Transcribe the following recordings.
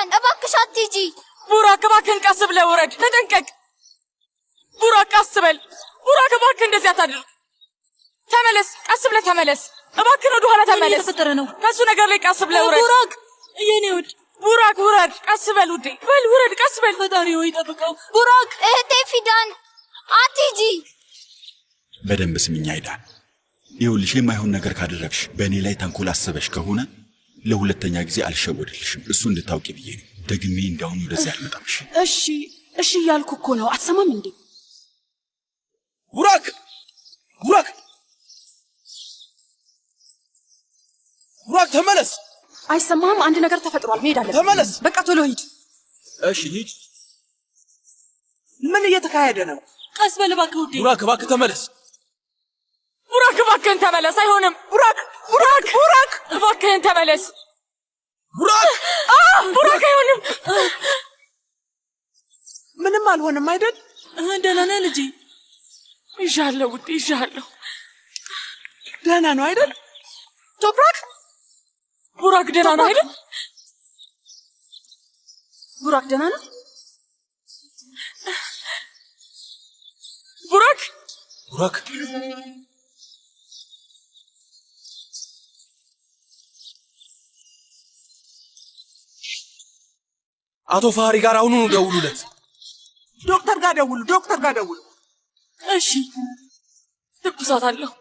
ፊዳን እባክሽ አትሂጂ። ቡራክ እባክህን ቀስ ብለህ ውረድ፣ ተጠንቀቅ። ቡራክ ቀስ በል። ቡራክ እባክህ እንደዚህ አታድርግ። ተመለስ፣ ቀስ ብለህ ተመለስ። እባክህን ወደ ኋላ ተመለስ። እየተፈጠረ ነው? ከሱ ነገር ላይ ቀስ ብለህ ውረድ። ቡራክ የኔ ውድ ቡራክ ውረድ፣ ቀስ በል ውዴ፣ በል ውረድ፣ ቀስ በል። ፈጣሪ ሆይ ጠብቀው። ቡራክ እህቴ ፊዳን አትሂጂ። በደንብ ስሚኝ አይዳን፣ ይኸውልሽ የማይሆን ነገር ካደረግሽ በእኔ ላይ ተንኮል አሰበሽ ከሆነ ለሁለተኛ ጊዜ አልሸወድልሽም። እሱ እንድታውቂ ብዬ ነው። ደግሜ እንዳሁን ወደዚህ አልመጣምሽ። እሺ እያልኩ እኮ ነው። አትሰማም እንዴ? ቡራክ ቡራክ ቡራክ ተመለስ። አይሰማህም? አንድ ነገር ተፈጥሯል። መሄድ አለብን። ተመለስ። በቃ ቶሎ ሂድ። እሺ ሂድ። ምን እየተካሄደ ነው? ቀስ በል እባክህ ውዴ። ቡራክ እባክህ ተመለስ። ቡራክ እባክህን ተመለስ። አይሆንም። ቡራክ እባክህን ተመለስ። ቡራክ አይሆንም። ምንም አልሆንም አይደል? ደህና ነህ ልጄ? ይዣለሁ ውዴ፣ ይዣለሁ። ደህና ነው አይደል? ቶፕራክ ቡራክ ደህና ነው አይደል? ቡራክ ደህና ነው? ቡራክ አቶ ፋሪ ጋር አሁኑኑ ደውሉለት። ዶክተር ጋር ደውሉ። እሺ። ትኩሳት አለው።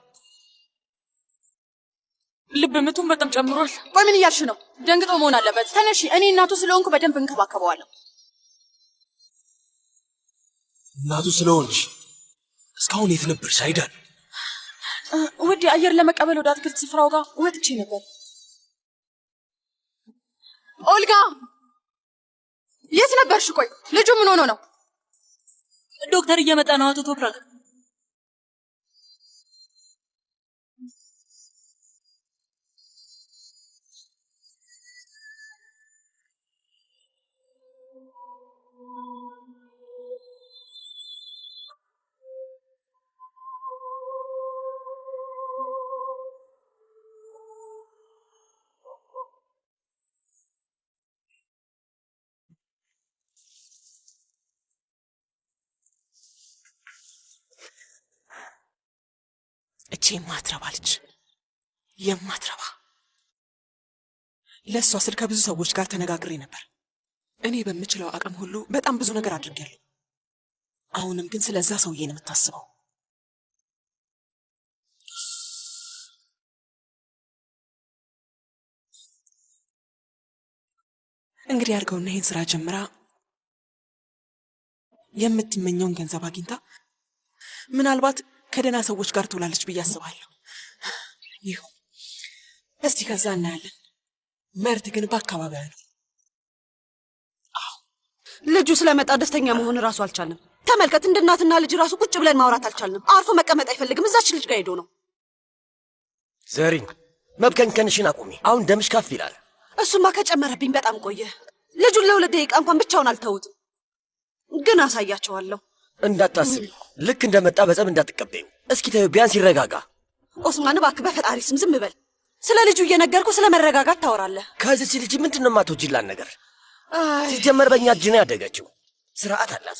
ልብ ምቱን በጣም ጨምሯል። ቆይ ምን እያልሽ ነው? ደንግጦ መሆን አለበት። ተነሺ። እኔ እናቱ ስለሆንኩ በደንብ እንከባከበዋለሁ። እናቱ ስለሆንሽ እስካሁን የት ነበርሽ አይዳን? ውዴ አየር ለመቀበል ወደ አትክልት ስፍራው ጋር ወጥቼ ነበር። ኦልጋ የት ነበርሽ? ቆይ ልጁ ምን ሆኖ ነው? ዶክተር እየመጣ ነው አቶ ቶፕራክ። እቺ የማትረባ ልጅ የማትረባ ለሷ ስል ከብዙ ሰዎች ጋር ተነጋግሬ ነበር። እኔ በምችለው አቅም ሁሉ በጣም ብዙ ነገር አድርጌያለሁ። አሁንም ግን ስለዛ ሰውዬ ነው የምታስበው። እንግዲህ አድርገውና ይህን ስራ ጀምራ የምትመኘውን ገንዘብ አግኝታ ምናልባት ከደህና ሰዎች ጋር ትውላለች ብዬ አስባለሁ። ይሁ እስቲ ከዛ እናያለን። መርት ግን በአካባቢያ ነው። ልጁ ስለመጣ ደስተኛ መሆን ራሱ አልቻልንም። ተመልከት፣ እንደ እናትና ልጅ ራሱ ቁጭ ብለን ማውራት አልቻልንም። አርፎ መቀመጥ አይፈልግም። እዛች ልጅ ጋር ሄዶ ነው። ዘሪን መብከንከንሽን አቁሚ። አሁን ደምሽ ከፍ ይላል። እሱማ ከጨመረብኝ በጣም ቆየ። ልጁን ለ2 ደቂቃ እንኳን ብቻውን አልተውትም። ግን አሳያቸዋለሁ። እንዳታስቢ፣ ልክ እንደመጣ በጸብ እንዳትቀበዩ። እስኪ ተይው፣ ቢያንስ ይረጋጋ። ኦስማን እባክህ በፈጣሪ ስም ዝም በል። ስለ ልጁ እየነገርኩ ስለ መረጋጋት ታወራለህ። ከዚች ልጅ ምንድነው የማትወጂላት ነገር? ሲጀመር በእኛ እጅ ነው ያደገችው። ስርዓት አላት፣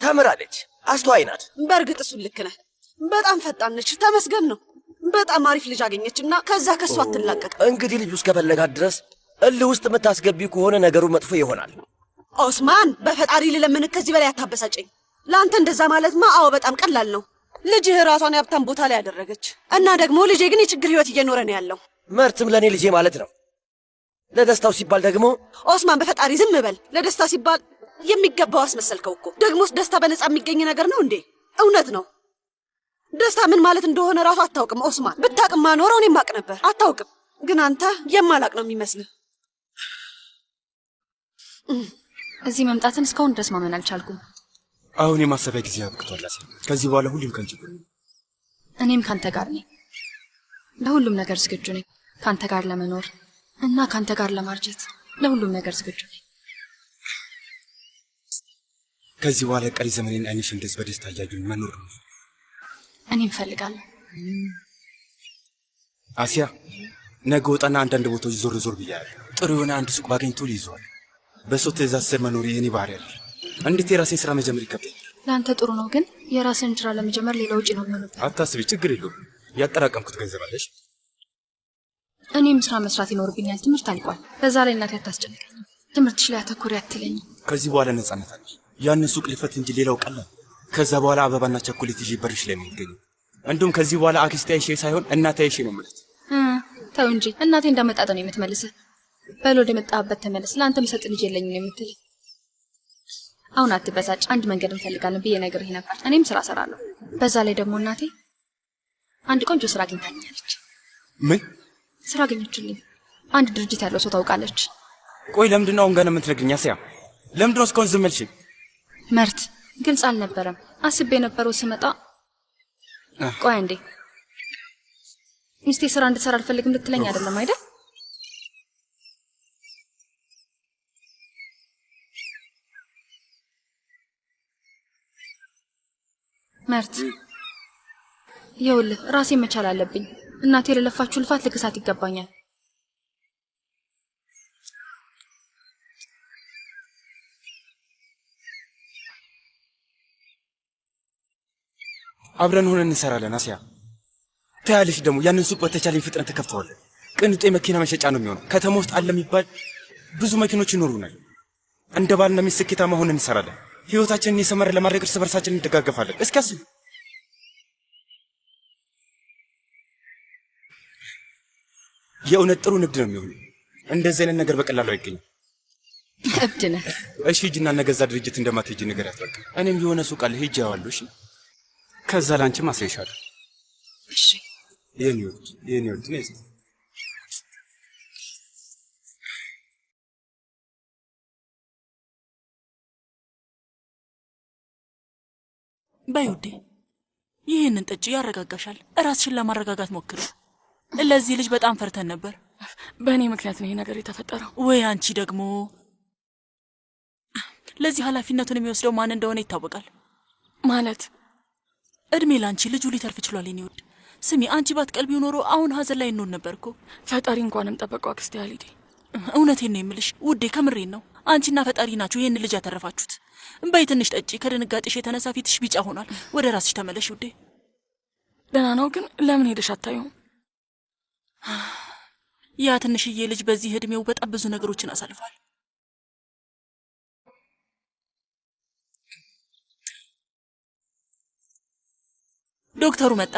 ተምራለች፣ አስተዋይ ናት። በእርግጥ እሱን ልክ ነህ። በጣም ፈጣን ነች። ተመስገን ነው። በጣም አሪፍ ልጅ አገኘችና ከዛ ከሷ አትላቀቅ። እንግዲህ ልጅ ውስጥ ከፈለጋት ድረስ እልህ ውስጥ የምታስገቢው ከሆነ ነገሩ መጥፎ ይሆናል። ኦስማን በፈጣሪ ልለምንህ ከዚህ በላይ አታበሳጨኝ። ለአንተ እንደዛ ማለትማ አዎ በጣም ቀላል ነው። ልጅህ ራሷን የሀብታም ቦታ ላይ ያደረገች እና ደግሞ ልጄ ግን የችግር ህይወት እየኖረ ነው ያለው። መርትም ለእኔ ልጄ ማለት ነው። ለደስታው ሲባል ደግሞ ኦስማን በፈጣሪ ዝም በል። ለደስታ ሲባል የሚገባው አስመሰልከው እኮ። ደግሞስ ደስታ በነፃ የሚገኝ ነገር ነው እንዴ? እውነት ነው። ደስታ ምን ማለት እንደሆነ ራሱ አታውቅም ኦስማን። ብታውቅማ ኖሮ እኔም አውቅ ነበር። አታውቅም፣ ግን አንተ የማላቅ ነው የሚመስልህ። እዚህ መምጣትን እስካሁን ድረስ ማመን አልቻልኩም። አሁን የማሰቢያ ጊዜ አብቅቷል። ከዚህ በኋላ ሁሉም ከንቱ ነው። እኔም ካንተ ጋር ነኝ። ለሁሉም ነገር ዝግጁ ነኝ። ካንተ ጋር ለመኖር እና ካንተ ጋር ለማርጀት ለሁሉም ነገር ዝግጁ ነኝ። ከዚህ በኋላ ቀሪ ዘመኔን አይንሽ እንደዚህ በደስታ እያዩኝ መኖር ነው። እኔም እፈልጋለሁ። አሲያ፣ ነገ ወጣና አንዳንድ ቦታዎች ዞር ዞር ብያለሁ። ጥሩ የሆነ አንድ ሱቅ ባገኝ ቶሎ ይዘዋል። በሰው ትእዛዝ ስር መኖር የኔ ባህሪ አይደል። እንዴት የራሴን ስራ መጀመር ይከብዳል? ለአንተ ጥሩ ነው፣ ግን የራስን ስራ ለመጀመር ሌላ ውጪ ነው የሚሆንብህ። አታስቢ፣ ችግር የለውም። ያጠራቀምኩት ገንዘብ አለሽ። እኔም ስራ መስራት ይኖርብኛል። ትምህርት አልቋል። በዛ ላይ እናቴ አታስጨንቀኝ። ትምህርትሽ ላይ አተኩሪ አትለኝ። ከዚህ በኋላ ነጻነት አለሽ። ያንን ሱቅ ልፈት እንጂ ሌላው ቀላል። ከዛ በኋላ አበባና ቸኮሌት ይዤ በርሽ ላይ የሚገኘው እንዲሁም ከዚህ በኋላ አክስቴ አይሼ ሳይሆን እናቴ አይሼ ነው ማለት። ተው እንጂ እናቴ እንዳመጣጥ ነው የምትመልስህ። በል ወደ መጣህበት ተመለስ። ለአንተ ምሰጥ ልጅ የለኝም ነው የምትለኝ። አሁን አትበሳጭ። አንድ መንገድ እንፈልጋለን ብዬ ነግሬህ ነበር። እኔም ስራ እሰራለሁ። በዛ ላይ ደግሞ እናቴ አንድ ቆንጆ ስራ አግኝታኛለች። ምን ስራ አገኘችልኝ? አንድ ድርጅት ያለው ሰው ታውቃለች። ቆይ ለምንድን ነው አሁን ገና የምትነግሪኝ? አስያ ለምንድን ነው እስካሁን ዝም ያልሽኝ? መርት ግልጽ አልነበረም። አስቤ የነበረው ስመጣ ቆይ እንዴ ሚስቴ ስራ እንድትሰራ አልፈልግም ልትለኝ አይደለም አይደል? መርት ይኸውልህ ራሴን መቻል አለብኝ። እናቴ ለለፋችሁ ልፋት ልክሳት ይገባኛል። አብረን ሆነን እንሰራለን። አስያ ታያለሽ፣ ደግሞ ያንን ሱቅ በተቻለኝ ፍጥነት ተከፍተዋለን። ቅንጡ የመኪና መሸጫ ነው የሚሆነው። ከተማ ውስጥ አለ የሚባል ብዙ መኪኖች ይኖሩናል። እንደ ባልና ሚስት ስኬታማ ሆነን እንሰራለን። ህይወታችንን የሰመረ ለማድረግ እርስ በርሳችን እንደጋገፋለን። እስኪ አስቢ። የእውነት ጥሩ ንግድ ነው የሚሆነው። እንደዚህ አይነት ነገር በቀላሉ አይገኝም። እብድ ነህ። እሺ ሂጂና ነገዛ ድርጅት እንደማትሄጂ ነገር ያትበቃ። እኔም የሆነ ሱቅ አለ ሂጂ ያዋለሁ። እሺ ከዛ ላንቺም አሳይሻለሁ። እሺ የኔ ወድ ነይ። በይ ውዴ፣ ይህንን ጠጪ፣ ያረጋጋሻል። ራስሽን ለማረጋጋት ሞክሪ። ለዚህ ልጅ በጣም ፈርተን ነበር። በእኔ ምክንያት ነው ይሄ ነገር የተፈጠረው። ወይ አንቺ ደግሞ ለዚህ ኃላፊነቱን የሚወስደው ማን እንደሆነ ይታወቃል። ማለት እድሜ ላንቺ፣ ልጁ ሊተርፍ ይችላል። የኔ ውድ ስሚ፣ አንቺ ባትቀልቢው ኖሮ አሁን ሀዘን ላይ እንሆን ነበር እኮ። ፈጣሪ እንኳንም ጠበቀው አክስቴ ያሊዴ። እውነቴን ነው የምልሽ ውዴ፣ ከምሬን ነው። አንቺና ፈጣሪ ናችሁ ይህን ልጅ ያተረፋችሁት። በይ ትንሽ ጠጪ። ከድንጋጤሽ የተነሳ ፊትሽ ቢጫ ሆኗል። ወደ ራስሽ ተመለሽ ውዴ። ደህና ነው ግን ለምን ሄደሽ አታዩም? ያ ትንሽዬ ልጅ በዚህ እድሜው በጣም ብዙ ነገሮችን አሳልፏል። ዶክተሩ መጣ።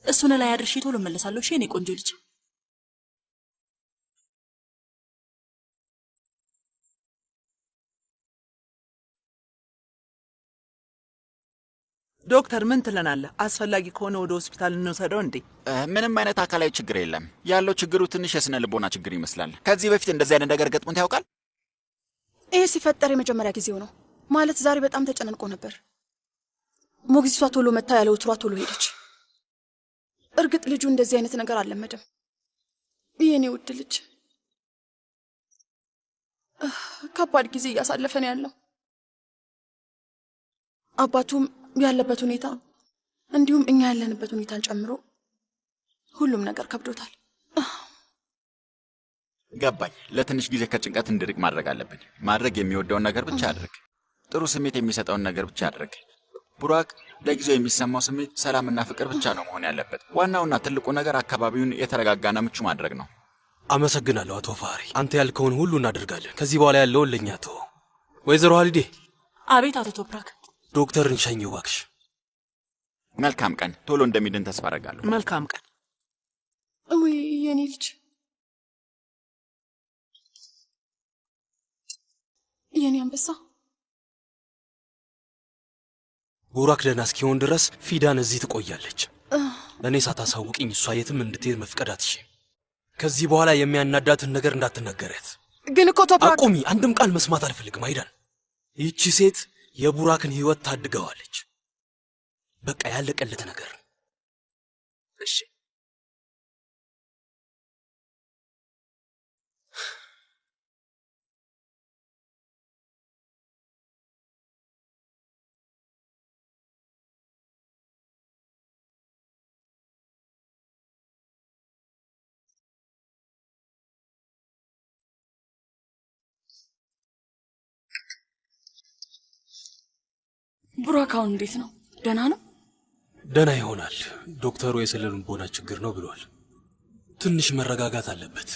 እሱን ላይ አድርሼ ቶሎ እመለሳለሁ። እሺ የኔ ቆንጆ ልጅ። ዶክተር ምን ትለናለህ? አስፈላጊ ከሆነ ወደ ሆስፒታል እንወሰደው እንዴ? ምንም አይነት አካላዊ ችግር የለም። ያለው ችግሩ ትንሽ የስነ ልቦና ችግር ይመስላል። ከዚህ በፊት እንደዚህ አይነት ነገር ገጥሞት ያውቃል? ይሄ ሲፈጠር የመጀመሪያ ጊዜው ነው። ማለት ዛሬ በጣም ተጨናንቆ ነበር። ሞግዚቷ ቶሎ መታ ያለ ወትሯ ቶሎ ሄደች። እርግጥ ልጁ እንደዚህ አይነት ነገር አልለመደም። የኔ ውድ ልጅ ከባድ ጊዜ እያሳለፈ ነው ያለው። አባቱም ያለበት ሁኔታ እንዲሁም እኛ ያለንበት ሁኔታን ጨምሮ ሁሉም ነገር ከብዶታል። ገባኝ። ለትንሽ ጊዜ ከጭንቀት እንድርቅ ማድረግ አለብን። ማድረግ የሚወደውን ነገር ብቻ አድርግ። ጥሩ ስሜት የሚሰጠውን ነገር ብቻ አድርግ። ቡራክ፣ ለጊዜው የሚሰማው ስሜት ሰላምና ፍቅር ብቻ ነው መሆን ያለበት። ዋናውና ትልቁ ነገር አካባቢውን የተረጋጋና ምቹ ማድረግ ነው። አመሰግናለሁ አቶ ፋሪ። አንተ ያልከውን ሁሉ እናደርጋለን። ከዚህ በኋላ ያለውን ለኛ ተው። ወይዘሮ ሀሊዴ። አቤት አቶ ቶፕራክ። ዶክተርን ሸኝው እባክሽ። መልካም ቀን። ቶሎ እንደሚድን ተስፋ አደርጋለሁ። መልካም ቀን። ወይ የኔ ልጅ፣ የኔ አንበሳ። ቡራክ ደህና እስኪሆን ድረስ ፊዳን እዚህ ትቆያለች። እኔ ሳታሳውቅኝ እሷ የትም እንድትሄድ መፍቀድ አትችይም። ከዚህ በኋላ የሚያናዳትን ነገር እንዳትናገሪያት። ግን እኮ ቶፕራክ። አቁሚ! አንድም ቃል መስማት አልፈልግም። አይደን፣ ይህቺ ሴት የቡራክን ህይወት ታድገዋለች። በቃ ያለቀለት ነገር። እሺ ቡራክ አሁን እንዴት ነው? ደህና ነው? ደህና ይሆናል። ዶክተሩ የስነ ልቦና ችግር ነው ብሏል። ትንሽ መረጋጋት አለበት።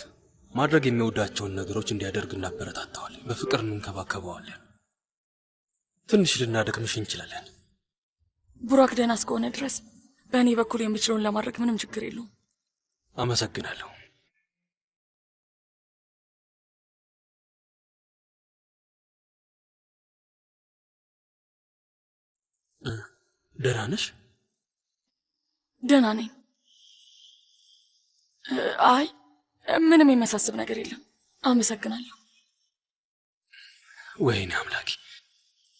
ማድረግ የሚወዳቸውን ነገሮች እንዲያደርግ እናበረታታዋለን። በፍቅር እንንከባከበዋለን። ትንሽ ልናደክምሽ እንችላለን። ቡራክ ደህና እስከሆነ ድረስ በእኔ በኩል የምችለውን ለማድረግ ምንም ችግር የለውም። አመሰግናለሁ። ደህና ነሽ? ደህና ነኝ። አይ ምንም የሚያሳስብ ነገር የለም። አመሰግናለሁ። ወይኔ አምላኬ፣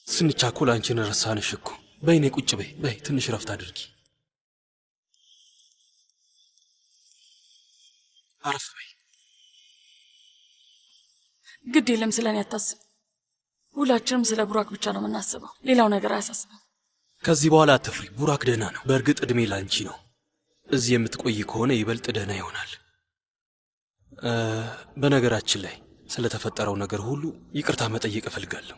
ስንቻኮል አንቺን ረሳንሽ እኮ። በይኔ ቁጭ በይ፣ በይ ትንሽ ረፍት አድርጊ። አረፍ በይ። ግድ የለም፣ ስለ እኔ አታስብ። ሁላችንም ስለ ቡራክ ብቻ ነው የምናስበው። ሌላው ነገር አያሳስብም። ከዚህ በኋላ አትፍሪ። ቡራክ ደህና ነው። በእርግጥ እድሜ ላንቺ ነው። እዚህ የምትቆይ ከሆነ ይበልጥ ደህና ይሆናል። በነገራችን ላይ ስለተፈጠረው ነገር ሁሉ ይቅርታ መጠየቅ እፈልጋለሁ።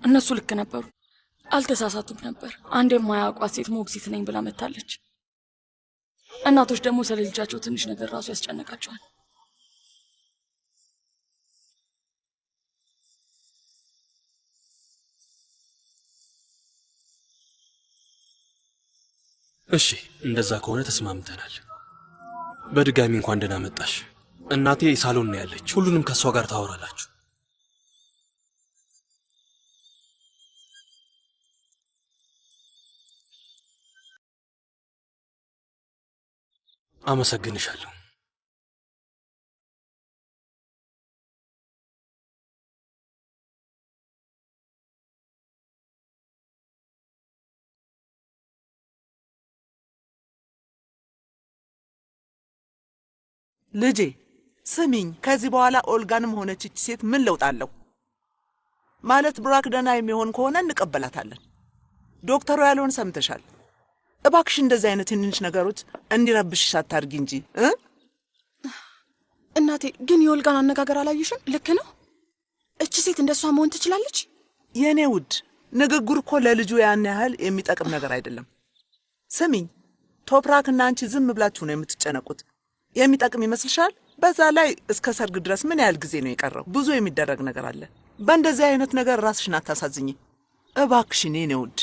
እነሱ ልክ ነበሩ፣ አልተሳሳቱም ነበር። አንድ የማያውቋት ሴት ሞግዚት ነኝ ብላ መታለች። እናቶች ደግሞ ስለ ልጃቸው ትንሽ ነገር ራሱ ያስጨነቃቸዋል። እሺ እንደዛ ከሆነ ተስማምተናል። በድጋሚ እንኳን ደህና መጣሽ። እናቴ ሳሎን ነው ያለች። ሁሉንም ከሷ ጋር ታወራላችሁ። አመሰግንሻለሁ። ልጄ ስሚኝ፣ ከዚህ በኋላ ኦልጋንም ሆነች እቺ ሴት ምን ለውጥ አለው? ማለት ቡራክ ደህና የሚሆን ከሆነ እንቀበላታለን። ዶክተሩ ያለውን ሰምተሻል። እባክሽ እንደዚህ አይነት ትንንሽ ነገሮች እንዲረብሽሽ አታርጊ እንጂ እናቴ። ግን የኦልጋን አነጋገር አላየሽም? ልክ ነው። እቺ ሴት እንደሷ መሆን ትችላለች? የኔ ውድ፣ ንግግር እኮ ለልጁ ያን ያህል የሚጠቅም ነገር አይደለም። ስሚኝ፣ ቶፕራክና አንቺ ዝም ብላችሁ ነው የምትጨነቁት። የሚጠቅም ይመስልሻል? በዛ ላይ እስከ ሰርግ ድረስ ምን ያህል ጊዜ ነው የቀረው? ብዙ የሚደረግ ነገር አለ። በእንደዚህ አይነት ነገር ራስሽን አታሳዝኝ እባክሽን የኔ ውድ።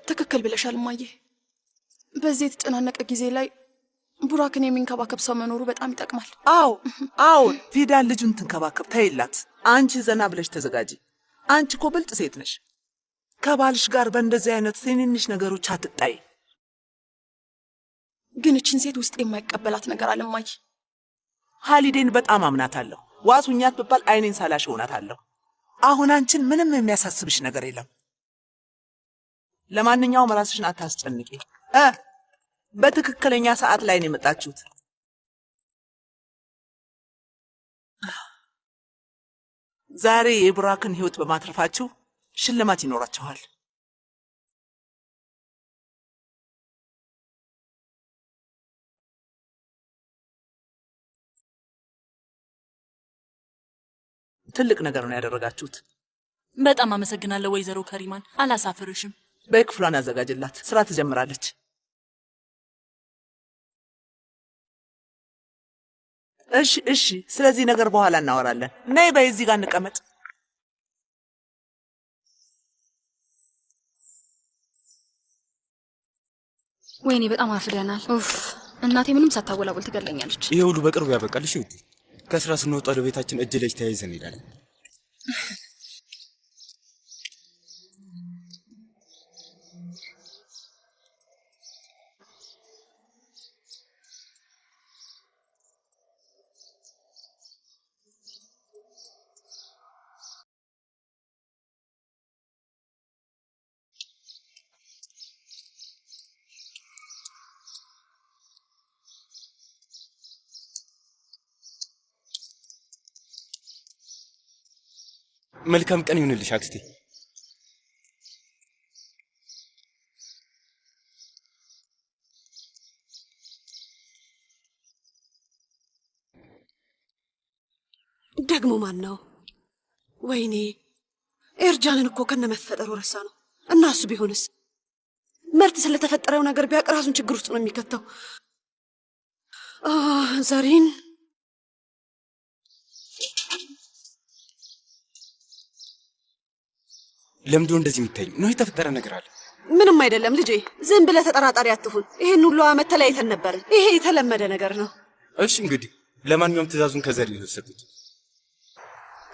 ትክክል ብለሻል እማዬ። በዚህ የተጨናነቀ ጊዜ ላይ ቡራክን የሚንከባከብ ሰው መኖሩ በጣም ይጠቅማል። አዎ ፊዳን ልጁን ትንከባከብ። ተይላት። አንቺ ዘና ብለሽ ተዘጋጂ። አንቺ እኮ ብልጥ ሴት ነሽ። ከባልሽ ጋር በእንደዚህ አይነት ትንንሽ ነገሮች አትጣይ። ግን እችን ሴት ውስጥ የማይቀበላት ነገር አለ እማዬ። ሃሊዴን በጣም አምናታለሁ። ዋሱኛት ብባል አይኔን ሳላሽ ሆናታለሁ። አሁን አንቺን ምንም የሚያሳስብሽ ነገር የለም። ለማንኛውም ራስሽን አታስጨንቂ። በትክክለኛ ሰዓት ላይ ነው የመጣችሁት። ዛሬ የቡራክን ሕይወት በማትረፋችሁ ሽልማት ይኖራችኋል። ትልቅ ነገር ነው ያደረጋችሁት። በጣም አመሰግናለሁ ወይዘሮ ከሪማን። አላሳፍርሽም። በክፍሏን አዘጋጅላት፣ ስራ ትጀምራለች። እሺ፣ ስለዚህ ነገር በኋላ እናወራለን። ነይ በይ፣ እዚህ ጋር እንቀመጥ። ወይኔ በጣም አፍደናል። እናቴ ምንም ሳታወላወል ትገለኛለች። ይሄ ሁሉ በቅርቡ ያበቃልሽ ውዴ። ከስራ ስንወጣ ወደ ቤታችን እጅ ለእጅ ተያይዘን እንሄዳለን። መልካም ቀን ይሁንልሽ አክስቴ። ደግሞ ማን ነው? ወይኔ ኤርጃንን እኮ ከነመፈጠሩ ረሳ ነው። እና እሱ ቢሆንስ መርት ስለተፈጠረው ነገር ቢያውቅ ራሱን ችግር ውስጥ ነው የሚከተው። ዘሪን ለምንድነው እንደዚህ የምታይኝ? ነው የተፈጠረ ነገር አለ? ምንም አይደለም ልጄ፣ ዝም ብለህ ተጠራጣሪ አትሁን። ይሄን ሁሉ ዓመት ተለያይተን ነበርን። ይሄ የተለመደ ነገር ነው። እሺ እንግዲህ ለማንኛውም ትእዛዙን ከዘሪን ወሰዱት።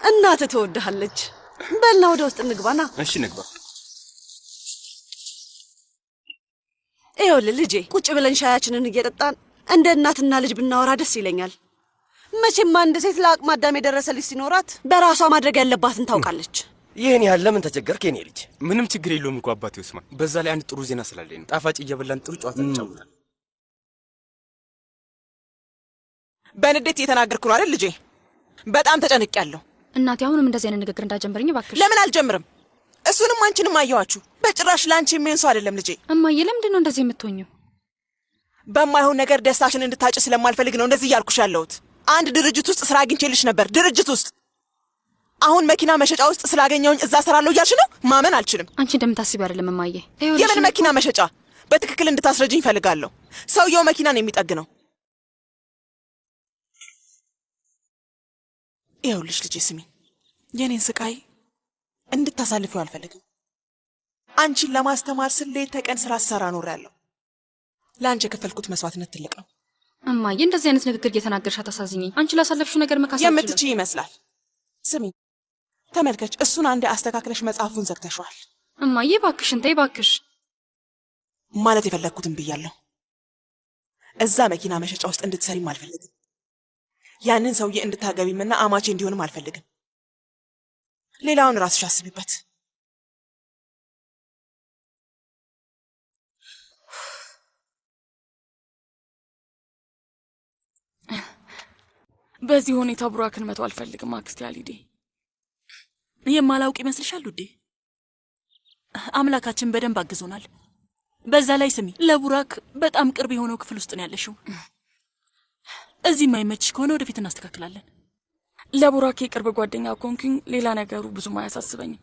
እናትህ ትወድሃለች። በልና ወደ ውስጥ እንግባና። እሺ ንግባ። ይኸውልህ ልጄ፣ ቁጭ ብለን ሻያችንን እየጠጣን እንደ እናትና ልጅ ብናወራ ደስ ይለኛል። መቼም አንድ ሴት ለአቅመ አዳም የደረሰ ልጅ ሲኖራት በራሷ ማድረግ ያለባትን ታውቃለች። ይህን ያህል ለምን ተቸገርክ የኔ ልጅ? ምንም ችግር የለውም እኮ አባቴ ኡስማን። በዛ ላይ አንድ ጥሩ ዜና ስላለኝ ነው። ጣፋጭ እየበላን ጥሩ ጨዋታ እንጫወታለን። በንዴት እየተናገርኩ ነው አይደል ልጄ? በጣም ተጨንቄያለሁ። እናቴ አሁንም እንደዚህ አይነት ንግግር እንዳጀምርኝ እባክሽ። ለምን አልጀምርም? እሱንም አንቺንም አየኋችሁ። በጭራሽ ላንቺ የሚሆን ሰው አይደለም ልጄ። እማዬ ለምንድን ነው እንደዚህ የምትሆኚው? በማይሆን ነገር ደስታሽን እንድታጭ ስለማልፈልግ ነው እንደዚህ እያልኩሽ ያለሁት። አንድ ድርጅት ውስጥ ስራ አግኝቼልሽ ነበር፣ ድርጅት ውስጥ። አሁን መኪና መሸጫ ውስጥ ስላገኘውኝ እዛ እሰራለሁ እያልሽ ነው? ማመን አልችልም። አንቺ እንደምታስቢው አይደለም እማዬ። የምን መኪና መሸጫ? በትክክል እንድታስረጅኝ እፈልጋለሁ። ሰውየው መኪናን የሚጠግነው። ይኸውልሽ ልጄ ስሚ፣ የኔን ስቃይ እንድታሳልፊው አልፈልግም። አንቺን ለማስተማር ስል ሌት ተቀን ስራ ስሰራ ኖሬያለሁ። ለአንቺ የከፈልኩት መስዋዕትነት ትልቅ ነው። እማዬ እንደዚህ አይነት ንግግር እየተናገርሽ አታሳዝኚኝ። አንቺ ላሳለፍሽው ነገር መካሰል የምትችይ ይመስላል። ስሚ ተመልከች፣ እሱን አንዴ አስተካክለሽ መጽሐፉን ዘግተሽዋል። እማዬ እባክሽን ተይ እባክሽ። ማለት የፈለግኩትን ብያለሁ። እዛ መኪና መሸጫ ውስጥ እንድትሰሪም አልፈልግም። ያንን ሰውዬ እንድታገቢምና አማቼ እንዲሆንም አልፈልግም። ሌላውን ራስሽ አስቢበት። በዚህ ሁኔታ ቡራክን መተው አልፈልግም አክስቴ አሊዴ። የማላውቅ ይመስልሻል ውዴ? አምላካችን በደንብ አግዞናል። በዛ ላይ ስሚ፣ ለቡራክ በጣም ቅርብ የሆነው ክፍል ውስጥ ነው ያለሽው። እዚህ የማይመችሽ ከሆነ ወደፊት እናስተካክላለን። ለቡራክ የቅርብ ጓደኛ ኮንኩኝ፣ ሌላ ነገሩ ብዙም አያሳስበኝም።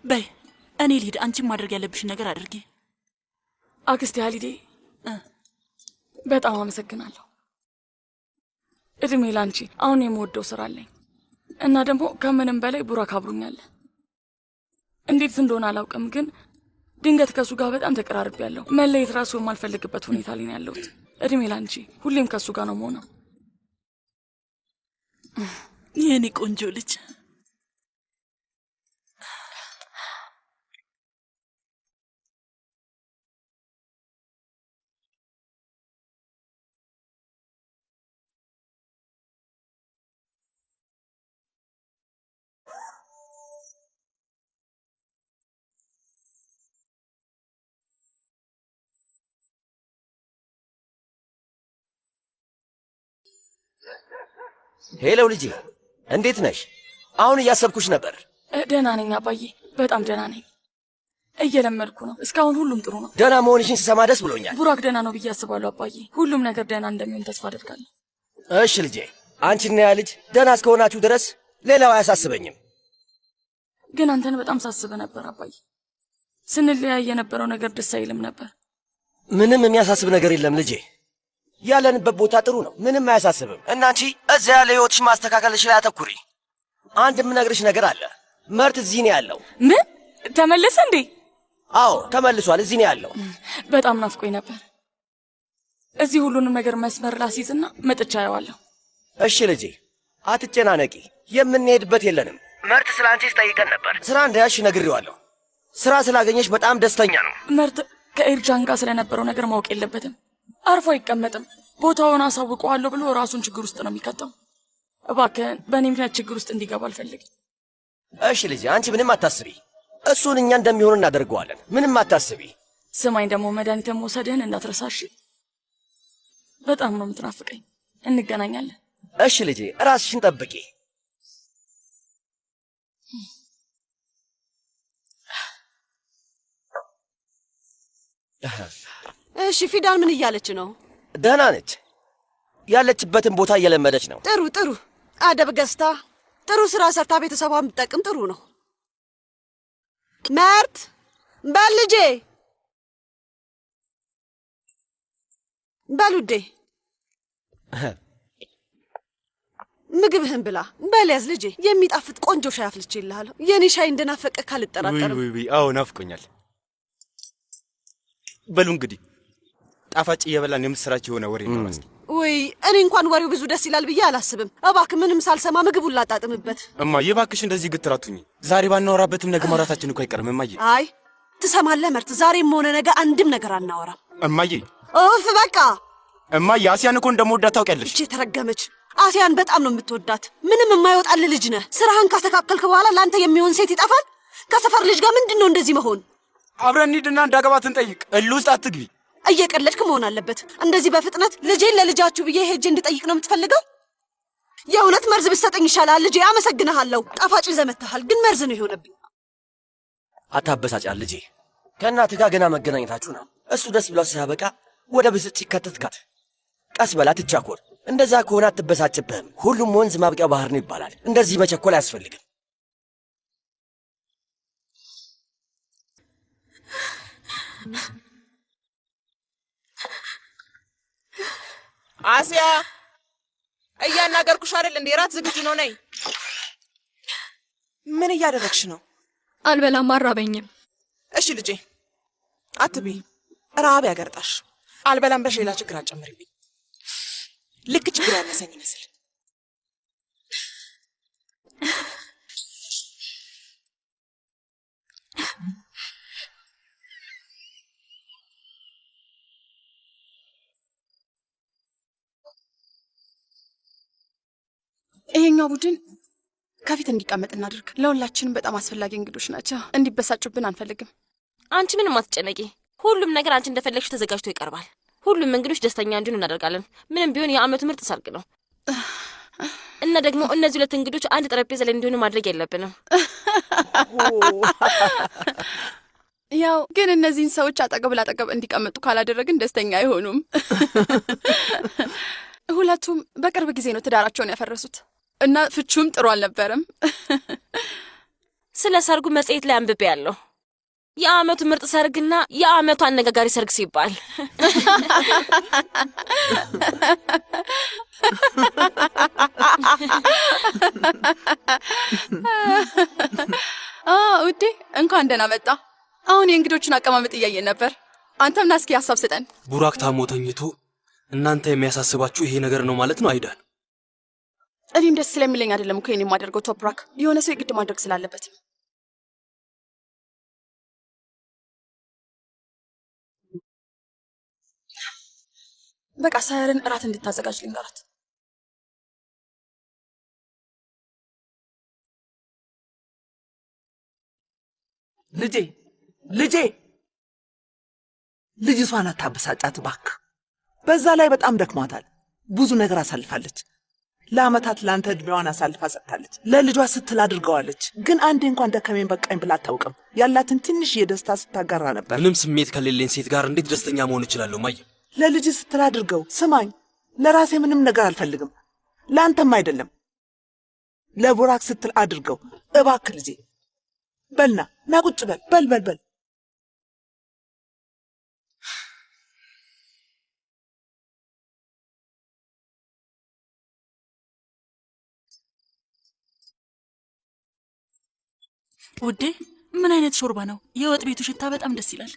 በይ እኔ ልሂድ፣ አንቺም ማድረግ ያለብሽን ነገር አድርጊ። አክስቴ አሊዴ በጣም አመሰግናለሁ። እድሜ ላንቺ። አሁን የምወደው ስራ አለኝ እና ደግሞ ከምንም በላይ ቡራክ አብሮኛል። እንዴት እንደሆነ አላውቅም፣ ግን ድንገት ከሱ ጋር በጣም ተቀራርቤያለሁ። መለየት ራሱ የማልፈልግበት ሁኔታ ላይ ነው ያለሁት። እድሜ ላንቺ። ሁሌም ከሱ ጋር ነው የምሆነው። የኔ ቆንጆ ልጅ። ሄሎ ልጄ፣ እንዴት ነሽ? አሁን እያሰብኩሽ ነበር። ደህና ነኝ አባዬ፣ በጣም ደህና ነኝ። እየለመድኩ ነው። እስካሁን ሁሉም ጥሩ ነው። ደህና መሆንሽን ስሰማ ደስ ብሎኛል። ቡራክ ደህና ነው ብዬ አስባለሁ አባዬ። ሁሉም ነገር ደህና እንደሚሆን ተስፋ አደርጋለሁ። እሺ ልጄ፣ አንቺና ያ ልጅ ደህና እስከሆናችሁ ድረስ ሌላው አያሳስበኝም። ግን አንተን በጣም ሳስበ ነበር አባዬ። ስንለያይ የነበረው ነገር ደስ አይልም ነበር። ምንም የሚያሳስብ ነገር የለም ልጄ። ያለንበት ቦታ ጥሩ ነው፣ ምንም አያሳስብም። እና አንቺ እዛ ያለ ህይወትሽ ማስተካከልሽ ላይ አተኩሪ። አንድ የምነግርሽ ነገር አለ። መርት እዚህ ነው ያለው። ምን? ተመለሰ እንዴ? አዎ ተመልሷል፣ እዚህ ነው ያለው። በጣም ናፍቆኝ ነበር። እዚህ ሁሉንም ነገር መስመር ላስይዝና መጥቻ አየዋለሁ። እሺ ልጄ፣ አትጨናነቂ። የምንሄድበት የለንም። መርት ስለ አንቺ ስጠይቀን ነበር። ስራ እንዳያሽ ነግሬዋለሁ። ስራ ስላገኘሽ በጣም ደስተኛ ነው። መርት ከኤርጃን ጋር ስለነበረው ነገር ማወቅ የለበትም። አርፎ አይቀመጥም። ቦታውን አሳውቀዋለሁ ብሎ ራሱን ችግር ውስጥ ነው የሚከተው። እባክህን በእኔ ምክንያት ችግር ውስጥ እንዲገባ አልፈልግም። እሺ ልጄ፣ አንቺ ምንም አታስቢ። እሱን እኛ እንደሚሆን እናደርገዋለን። ምንም አታስቢ። ስማኝ፣ ደግሞ መድኃኒት መውሰድህን እንዳትረሳሽ። በጣም ነው የምትናፍቀኝ። እንገናኛለን። እሺ ልጄ፣ ራስሽን ጠብቂ። እሺ ፊዳን ምን እያለች ነው? ደህና ነች። ያለችበትን ቦታ እየለመደች ነው። ጥሩ ጥሩ። አደብ ገዝታ ጥሩ ስራ ሰርታ ቤተሰቧን ብትጠቅም ጥሩ ነው። መርት በል ልጄ፣ በል ውዴ፣ ምግብህን ብላ። በል ያዝ ልጄ፣ የሚጣፍጥ ቆንጆ ሻይ አፍልቼልሃለሁ። የኔ ሻይ እንደናፈቀ ካልጠራጠርም። ውይ አዎ ናፍቆኛል። በሉ እንግዲህ ጣፋጭ እየበላን የምስራች የሆነ ወሬ ነው ማለት ነው። ወይ እኔ እንኳን ወሬው ብዙ ደስ ይላል ብዬ አላስብም። እባክህ ምንም ሳልሰማ ምግቡን ላጣጥምበት። እማዬ እባክሽ እንደዚህ ግትራቱኝ። ዛሬ ባናወራበትም ነገ ማውራታችን እኮ አይቀርም እማዬ። አይ ትሰማለህ መርት፣ ዛሬም ሆነ ነገ አንድም ነገር አናወራም እማዬ። ኦፍ በቃ እማዬ፣ አሲያን እኮ እንደምወዳት ታውቂያለሽ። እቺ ተረገመች አሲያን በጣም ነው የምትወዳት። ምንም የማይወጣል ልጅ ነህ። ስራህን ካስተካከልክ በኋላ ለአንተ የሚሆን ሴት ይጠፋል። ከሰፈር ልጅ ጋር ምንድን ነው እንደዚህ መሆን? አብረን እንሂድና እንዳገባት እንጠይቅ። እልህ ውስጥ አትግቢ። እየቀለድክ መሆን አለበት። እንደዚህ በፍጥነት ልጄን ለልጃችሁ ብዬ ሄጄ እንድጠይቅ ነው የምትፈልገው? የእውነት መርዝ ብትሰጠኝ ይሻላል ልጄ። አመሰግንሃለሁ። ጣፋጭ ዘመተሃል፣ ግን መርዝ ነው የሆነብኝ። አታበሳጫል ልጄ። ከእናትህ ጋር ገና መገናኘታችሁ ነው። እሱ ደስ ብሎ ሲያበቃ ወደ ብስጭት ከተትካት። ቀስ በላ ትቻኮር። እንደዛ ከሆነ አትበሳጭብህም። ሁሉም ወንዝ ማብቂያው ባህር ነው ይባላል። እንደዚህ መቸኮል አያስፈልግም። አሲያ እያናገርኩሽ አይደል እንዴ? ራት ዝግጁ ነው፣ ነይ። ምን እያደረግሽ ነው? አልበላም፣ አራበኝም። እሺ ልጄ አትቢ፣ ረሃብ ያገርጣሽ። አልበላም ብለሽ ሌላ ችግር አጨምሪብኝ። ልክ ችግር ያነሰኝ ይመስል ይሄኛው ቡድን ከፊት እንዲቀመጥ እናድርግ። ለሁላችንም በጣም አስፈላጊ እንግዶች ናቸው። እንዲበሳጩብን አንፈልግም። አንቺ ምንም አትጨነቂ። ሁሉም ነገር አንቺ እንደፈለግሽ ተዘጋጅቶ ይቀርባል። ሁሉም እንግዶች ደስተኛ እንዲሆኑ እናደርጋለን። ምንም ቢሆን የዓመቱ ምርጥ ሰርግ ነው እና ደግሞ እነዚህ ሁለት እንግዶች አንድ ጠረጴዛ ላይ እንዲሆኑ ማድረግ የለብንም። ያው ግን እነዚህን ሰዎች አጠገብ ላጠገብ እንዲቀመጡ ካላደረግን ደስተኛ አይሆኑም። ሁለቱም በቅርብ ጊዜ ነው ትዳራቸውን ያፈረሱት እና ፍቹም ጥሩ አልነበረም። ስለ ሰርጉ መጽሔት ላይ አንብቤ ያለው የዓመቱ ምርጥ ሰርግና የዓመቱ አነጋጋሪ ሰርግ ሲባል ውዴ እንኳን ደህና መጣ። አሁን የእንግዶቹን አቀማመጥ እያየን ነበር። አንተም ና እስኪ ሀሳብ ስጠን። ቡራክ ታሞ ተኝቶ እናንተ የሚያሳስባችሁ ይሄ ነገር ነው ማለት ነው አይዳን? እኔም ደስ ስለሚለኝ አይደለም እኮ የኔ የማደርገው ቶፕራክ፣ የሆነ ሰው የግድ ማድረግ ስላለበት ነው። በቃ ሳያርን እራት እንድታዘጋጅ ልንገራት። ልጄ ልጅቷን አታበሳጫት እባክህ። በዛ ላይ በጣም ደክሟታል። ብዙ ነገር አሳልፋለች። ለአመታት ለአንተ እድሜዋን አሳልፋ ሰጥታለች። ለልጇ ስትል አድርገዋለች። ግን አንዴ እንኳን ደከመኝ በቃኝ ብላ አታውቅም። ያላትን ትንሽ የደስታ ስታጋራ ነበር። ምንም ስሜት ከሌለኝ ሴት ጋር እንዴት ደስተኛ መሆን እችላለሁ? ማየ ለልጅ ስትል አድርገው። ስማኝ፣ ለራሴ ምንም ነገር አልፈልግም። ለአንተም አይደለም፣ ለቡራክ ስትል አድርገው እባክህ ልጄ። በልና ና ቁጭ በል በል። ውዴ ምን አይነት ሾርባ ነው? የወጥ ቤቱ ሽታ በጣም ደስ ይላል።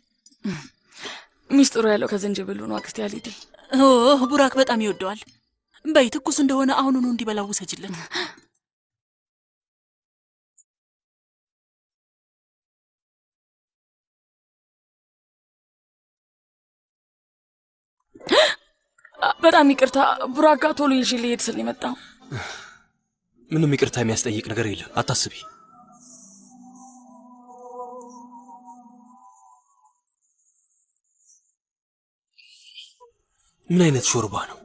ሚስጥሩ ያለው ከዝንጅብሉ ነው አክስቴ አሊዲ። ቡራክ በጣም ይወደዋል። በይ ትኩስ እንደሆነ አሁኑኑ እንዲበላው ውሰጅለት። በጣም ይቅርታ ቡራክ ጋር ቶሎ ይዤ ልሄድ ስል የመጣው። ምንም ይቅርታ የሚያስጠይቅ ነገር የለም፣ አታስቢ። ምን አይነት ሾርባ ነው?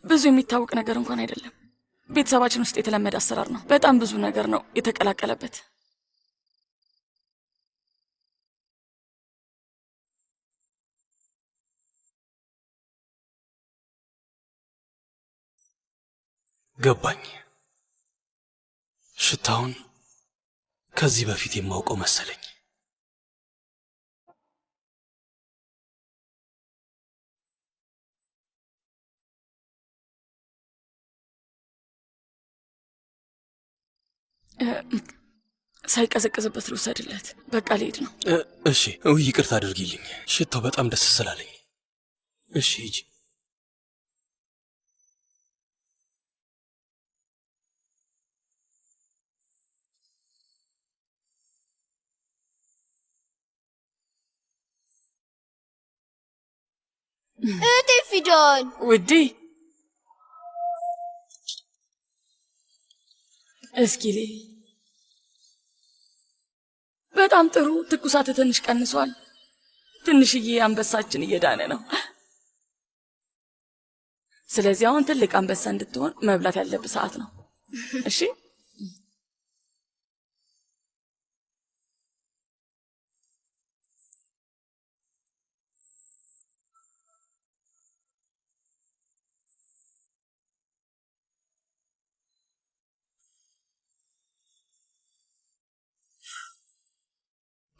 ብዙ የሚታወቅ ነገር እንኳን አይደለም። ቤተሰባችን ውስጥ የተለመደ አሰራር ነው። በጣም ብዙ ነገር ነው የተቀላቀለበት። ገባኝ። ሽታውን ከዚህ በፊት የማውቀው መሰለኝ። ሳይቀዘቅዝበት ልውሰድለት። በቃ ልሄድ ነው። እሺ፣ ይቅርታ አድርጊልኝ። ሽታው በጣም ደስ ስላለኝ። እሺ ሂጂ። እህቴ ፊዳን ውዴ፣ እስኪ በጣም ጥሩ። ትኩሳት ትንሽ ቀንሷል። ትንሽዬ አንበሳችን እየዳነ ነው። ስለዚህ አሁን ትልቅ አንበሳ እንድትሆን መብላት ያለብህ ሰዓት ነው። እሺ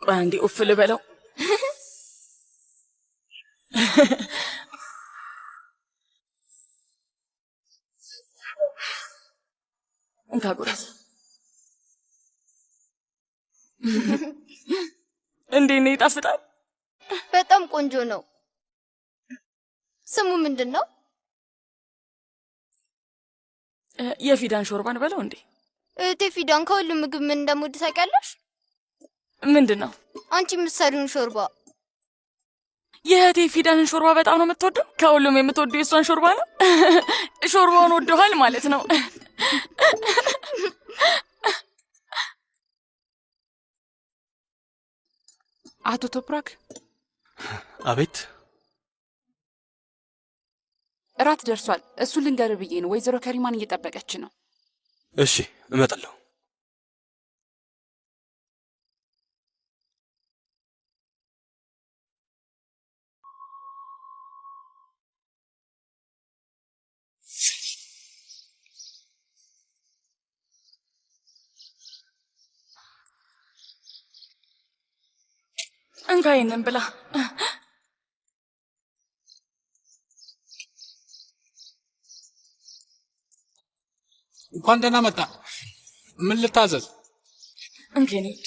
ቆይ አንዴ ኡፍ ልበለው። እንካ ጉረስ። እንዴት ነው? ይጣፍጣል? በጣም ቆንጆ ነው። ስሙ ምንድን ነው? የፊዳን ሾርባን በለው እንዴ። እህቴ ፊዳን ከሁሉም ምግብ ምን እንደምወድ ታውቂያለሽ? ምንድን ነው? አንቺ የምትሰሪውን ሾርባ። የእህቴ ፊዳንን ሾርባ በጣም ነው የምትወደው? ከሁሉም የምትወደው የእሷን ሾርባ ነው? ሾርባውን ወደኋል ማለት ነው። አቶ ቶፕራክ። አቤት። እራት ደርሷል። እሱን ልንገር ብዬ ነው። ወይዘሮ ከሪማን እየጠበቀች ነው። እሺ እመጣለሁ። እንካ ይሄንን ብላ። እንኳን ደህና መጣ። ምን ልታዘዝ? እንከኔት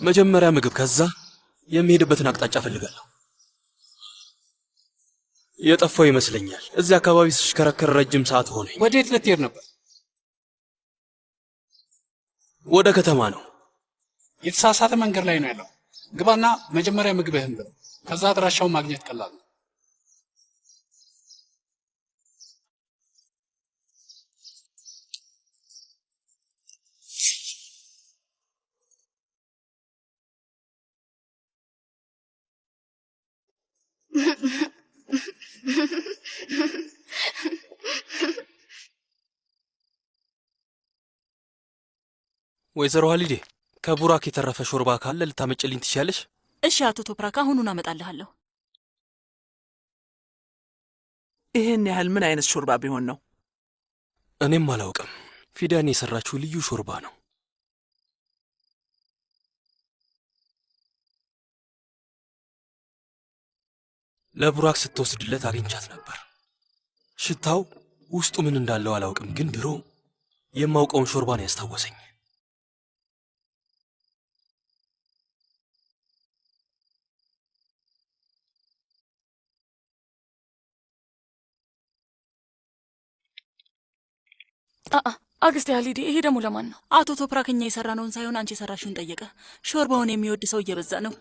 መጀመሪያ ምግብ፣ ከዛ የሚሄድበትን አቅጣጫ ፈልጋለሁ። የጠፋው ይመስለኛል። እዚህ አካባቢ ስሽከረከር ረጅም ሰዓት ሆነኝ። ወዴት ልትሄድ ነበር? ወደ ከተማ ነው። የተሳሳተ መንገድ ላይ ነው ያለው። ግባና መጀመሪያ ምግብህን ብለው፣ ከዛ አድራሻውን ማግኘት ቀላል ነው። ወይዘሮ ሀሊዴ፣ ከቡራክ የተረፈ ሾርባ ካለ ልታመጭልኝ ትችያለሽ? እሺ አቶ ቶፕራክ፣ አሁኑን አመጣልሃለሁ። ይህን ያህል ምን አይነት ሾርባ ቢሆን ነው? እኔም አላውቅም። ፊዳን የሰራችው ልዩ ሾርባ ነው። ለቡራክ ስትወስድለት አግኝቻት ነበር። ሽታው ውስጡ ምን እንዳለው አላውቅም፣ ግን ድሮ የማውቀውን ሾርባ ነው ያስታወሰኝ። አግስቴ ሀሊዴ፣ ይሄ ደግሞ ለማን ነው? አቶ ቶፕራክ እኛ የሰራነውን ሳይሆን አንቺ የሰራሽውን ጠየቀ። ሾርባውን የሚወድ ሰው እየበዛ ነው።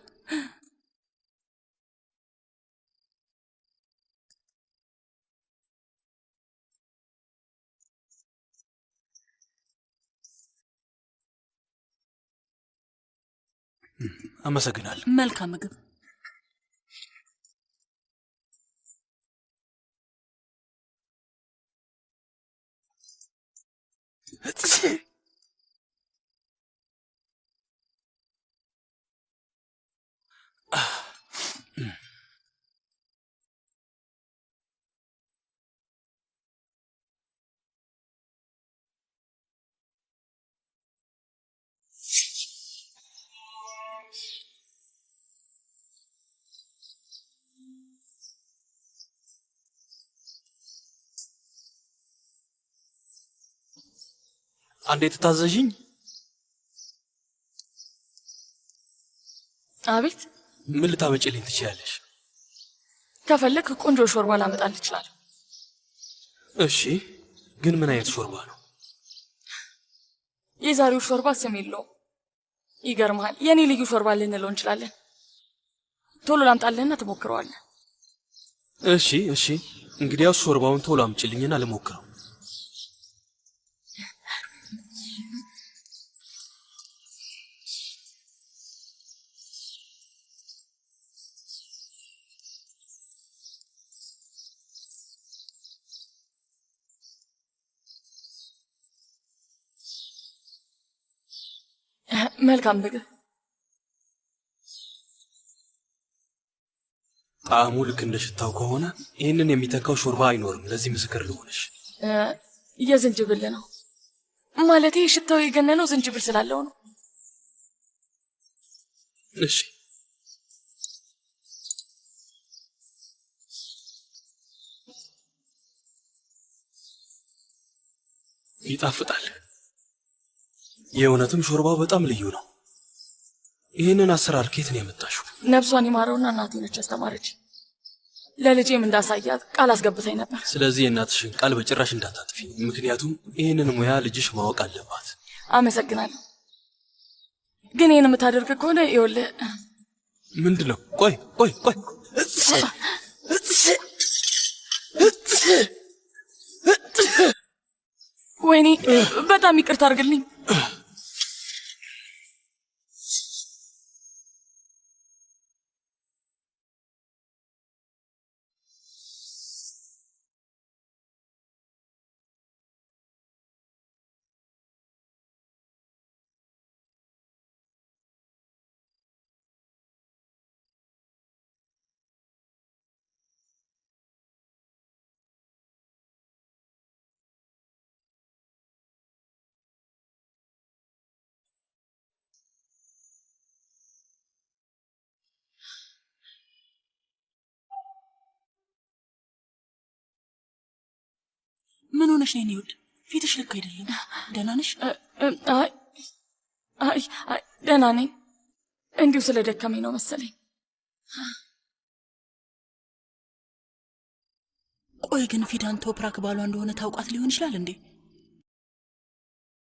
አመሰግናለሁ። መልካም ምግብ። አንዴ ትታዘዥኝ? አቤት። ምን ልታመጪልኝ ትችያለሽ? ከፈለክ ቆንጆ ሾርባ ላመጣልህ እችላለሁ። እሺ፣ ግን ምን አይነት ሾርባ ነው? የዛሬው ሾርባ ስም የለውም። ይገርምሃል፣ የኔ ልዩ ሾርባ ልንለው እንችላለን። ቶሎ ላምጣልህና ትሞክረዋለህ። እሺ እሺ፣ እንግዲያውስ ሾርባውን ቶሎ አምጪልኝና ልሞክረው። መልካም ምግብ። ጣዕሙ ልክ እንደ ሽታው ከሆነ ይህንን የሚተካው ሾርባ አይኖርም። ለዚህ ምስክር ልሆንሽ። የዝንጅብል ነው ማለቴ፣ ሽታው የገነነው ዝንጅብል ስላለው ነው። እሺ፣ ይጣፍጣል። የእውነትም ሾርባው በጣም ልዩ ነው። ይህንን አሰራር ከየት ነው ያመጣሽው? ነፍሷን ይማረውና እናቴ ነች ያስተማረች። ለልጄም እንዳሳያት ቃል አስገብታኝ ነበር። ስለዚህ የእናትሽን ቃል በጭራሽ እንዳታጥፊ፣ ምክንያቱም ይህንን ሙያ ልጅሽ ማወቅ አለባት። አመሰግናለሁ። ግን ይህን የምታደርግ ከሆነ ይኸውልህ። ምንድን ነው? ቆይ ቆይ ቆይ፣ ወይኔ በጣም ይቅርታ አድርግልኝ። ምን ሆነሽ ነው? ውድ ፊትሽ ልክ አይደለም። ደህና ነሽ? አይ ደህና ነኝ። እንዲሁ ስለደከመኝ ነው መሰለኝ። ቆይ ግን ፊዳን ቶፕራክ ባሏ እንደሆነ ታውቃት ሊሆን ይችላል እንዴ?